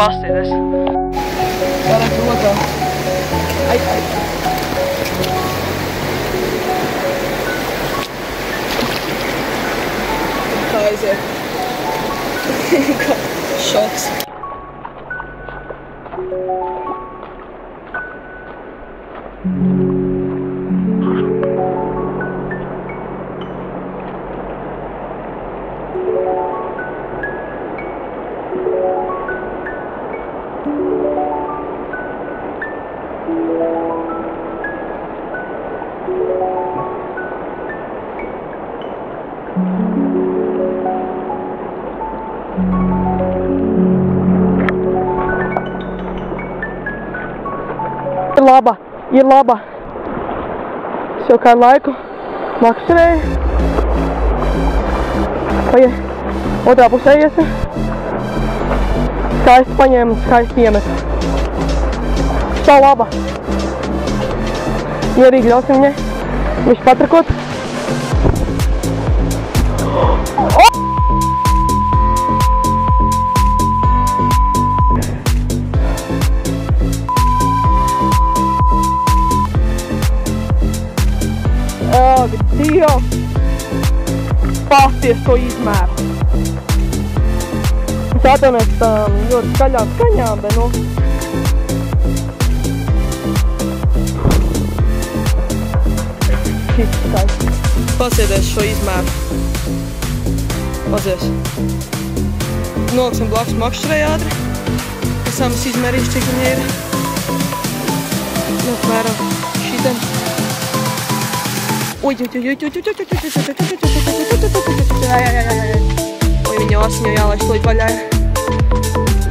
pasties. Varat otrā. Ai. Kā aiziet? Šoks. Ir laba. Es jau kādu laiku makšķerēju. Paiet, otrā pusē iesim. Skaisti paņēmu, skaisti iemetu. Šā laba. Mierīgi ļausim viņai. Viņš patrakot. Dievs! Pasties to izmēru. Es atvainojos tām ļoti skaļām skaņām, bet nu... Šis skaisti. Pasēdies šo izmēru. Pazies. Noliksim blakus makšķerei ātri. Esam izmērījuši, cik viņa ir. Apmēram šitam. Oi, viņa asiņo jālaiž tūlīt vaļā.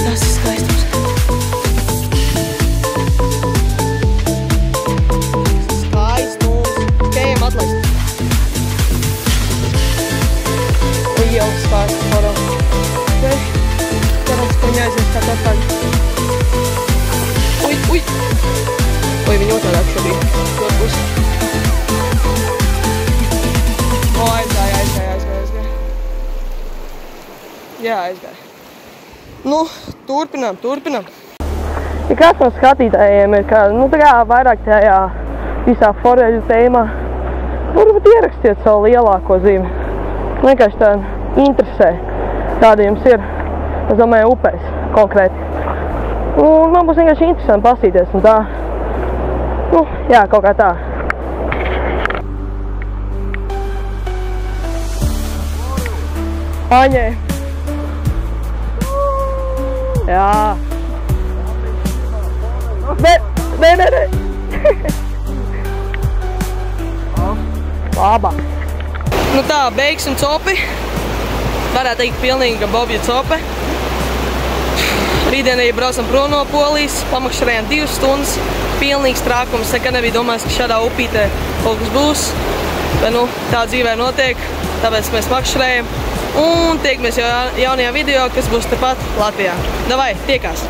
Tas ir skaistums. Skaistums. Kējiem atlaist. Oi, jau skaisti parā. Cerams, ka viņa aizies kā atpakaļ. Oi. Oi, viņa otrādāk šobrīd. Ļoti būs. Aizgāja. Jā, aizgāja. Nu, turpinām. Ja kāds no skatītājiem ir tā kā vairāk tajā visā foreļu tēmā, varbūt ierakstiet savu lielāko zīmi. Vienkārši tā interesē, kāda jums ir, es domāju, upēs konkrēti. Un man būs vienkārši interesanti pasīties un tā. Nu, jā, kaut kā tā. Aņē. Jā. Nē. Labā. Nu tā, beigsim copi. Varētu teikt pilnīgi Bobja cope. Rītdienā braucam prom no Polijas, pamakšķerējām 2 stundas. Pilnīgs trākums, nekad nebija domājis, ka šādā upītē kaut kas būs. Bet nu, tā dzīvē notiek, tāpēc mēs makšķerējam. Un tiekamies jaunajā video, kas būs tepat Latvijā. Davai, tiekās!